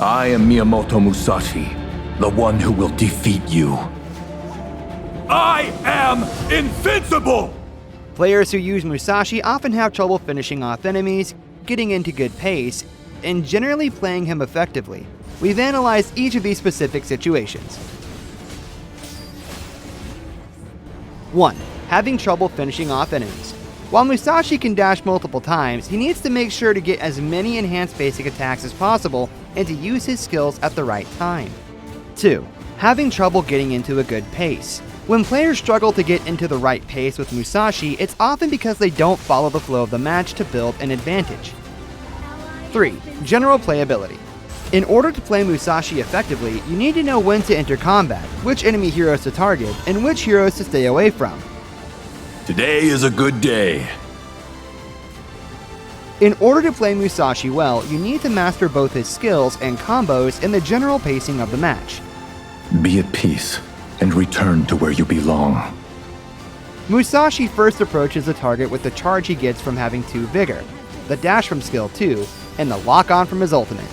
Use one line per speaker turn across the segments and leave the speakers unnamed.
I am Miyamoto Musashi, the one who will defeat you. I am invincible!
Players who use Musashi often have trouble finishing off enemies, getting into good pace, and generally playing him effectively. We've analyzed each of these specific situations. 1. Having trouble finishing off enemies. While Musashi can dash multiple times, he needs to make sure to get as many enhanced basic attacks as possible and to use his skills at the right time. 2. Having trouble getting into a good pace. When players struggle to get into the right pace with Musashi, it's often because they don't follow the flow of the match to build an advantage. 3. General playability. In order to play Musashi effectively, you need to know when to enter combat, which enemy heroes to target, and which heroes to stay away from.
Today is a good day.
In order to play Musashi well, you need to master both his skills and combos and the general pacing of the match.
Be at peace and return to where you belong.
Musashi first approaches the target with the charge he gets from having 2 Vigor, the dash from skill 2, and the lock-on from his ultimate.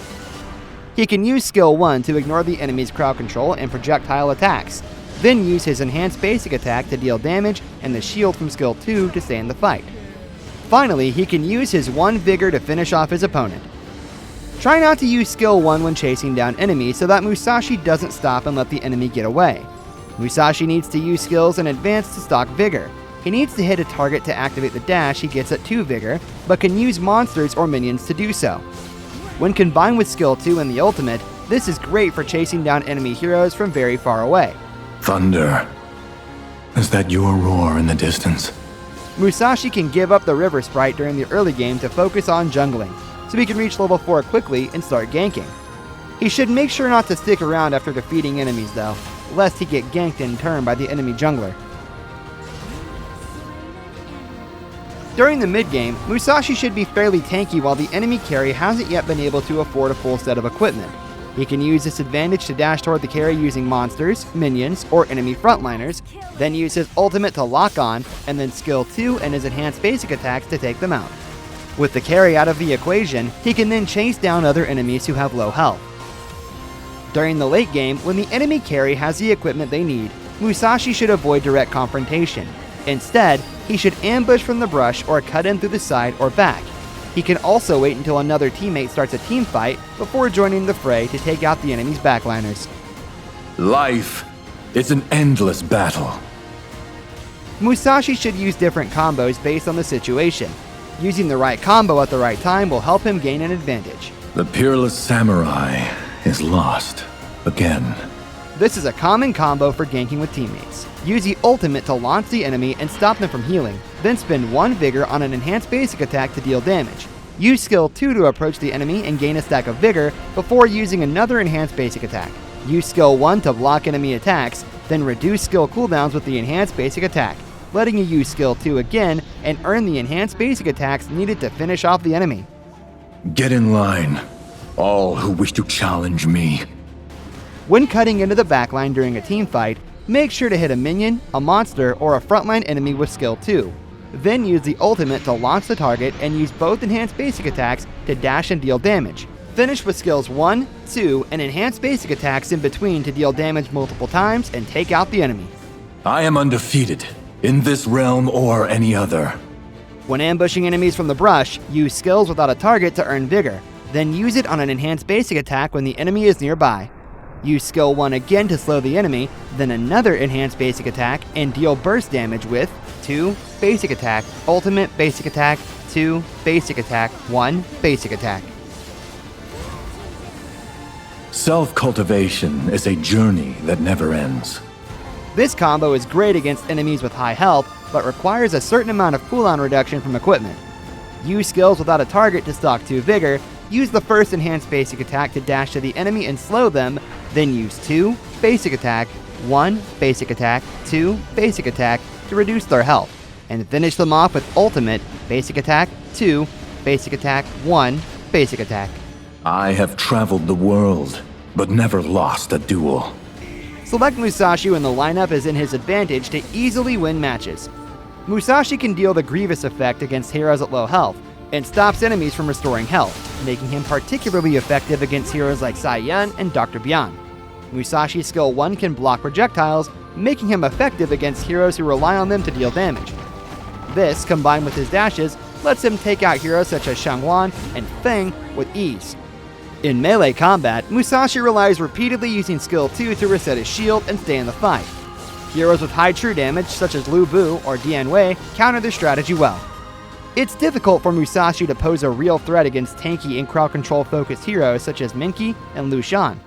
He can use skill 1 to ignore the enemy's crowd control and projectile attacks, then use his enhanced basic attack to deal damage and the shield from skill 2 to stay in the fight. Finally, he can use his 1 Vigor to finish off his opponent. Try not to use skill 1 when chasing down enemies so that Musashi doesn't stop and let the enemy get away. Musashi needs to use skills in advance to stock Vigor. He needs to hit a target to activate the dash he gets at 2 Vigor, but can use monsters or minions to do so. When combined with skill 2 and the ultimate, this is great for chasing down enemy heroes from very far away.
Thunder. Is that your roar in the distance?
Musashi can give up the river sprite during the early game to focus on jungling, so he can reach level 4 quickly and start ganking. He should make sure not to stick around after defeating enemies though, lest he get ganked in turn by the enemy jungler. During the mid-game, Musashi should be fairly tanky while the enemy carry hasn't yet been able to afford a full set of equipment. He can use this advantage to dash toward the carry using monsters, minions, or enemy frontliners, then use his ultimate to lock on, and then skill 2 and his enhanced basic attacks to take them out. With the carry out of the equation, he can then chase down other enemies who have low health. During the late game, when the enemy carry has the equipment they need, Musashi should avoid direct confrontation. Instead, he should ambush from the brush or cut in through the side or back. He can also wait until another teammate starts a team fight before joining the fray to take out the enemy's backliners.
Life is an endless battle.
Musashi should use different combos based on the situation. Using the right combo at the right time will help him gain an advantage.
The peerless samurai is lost again.
This is a common combo for ganking with teammates. Use the ultimate to launch the enemy and stop them from healing, then spend 1 Vigor on an enhanced basic attack to deal damage. Use skill 2 to approach the enemy and gain a stack of Vigor before using another enhanced basic attack. Use skill 1 to block enemy attacks, then reduce skill cooldowns with the enhanced basic attack, letting you use skill 2 again and earn the enhanced basic attacks needed to finish off the enemy.
Get in line, all who wish to challenge me.
When cutting into the backline during a team fight, make sure to hit a minion, a monster, or a frontline enemy with skill 2. Then use the ultimate to launch the target and use both enhanced basic attacks to dash and deal damage. Finish with skills 1, 2, and enhanced basic attacks in between to deal damage multiple times and take out the enemy.
I am undefeated, in this realm or any other.
When ambushing enemies from the brush, use skills without a target to earn Vigor. Then use it on an enhanced basic attack when the enemy is nearby. Use skill 1 again to slow the enemy, then another enhanced basic attack, and deal burst damage with 2 basic attack, ultimate basic attack, 2 basic attack, 1 basic attack.
Self-cultivation is a journey that never ends.
This combo is great against enemies with high health, but requires a certain amount of cooldown reduction from equipment. Use skills without a target to stock 2 Vigor, use the first enhanced basic attack to dash to the enemy and slow them, then use 2 basic attack, 1 basic attack, 2 basic attack to reduce their health, and finish them off with ultimate basic attack, 2 basic attack, 1 basic attack.
I have traveled the world, but never lost a duel.
Select Musashi when the lineup is in his advantage to easily win matches. Musashi can deal the grievous effect against heroes at low health, and stops enemies from restoring health, making him particularly effective against heroes like Sai Yun and Dr. Bian. Musashi's skill 1 can block projectiles, making him effective against heroes who rely on them to deal damage. This, combined with his dashes, lets him take out heroes such as Shangwan and Feng with ease. In melee combat, Musashi relies repeatedly using skill 2 to reset his shield and stay in the fight. Heroes with high true damage, such as Lu Bu or Dian Wei, counter this strategy well. It's difficult for Musashi to pose a real threat against tanky and crowd control focused heroes such as Minky and Lu Shan.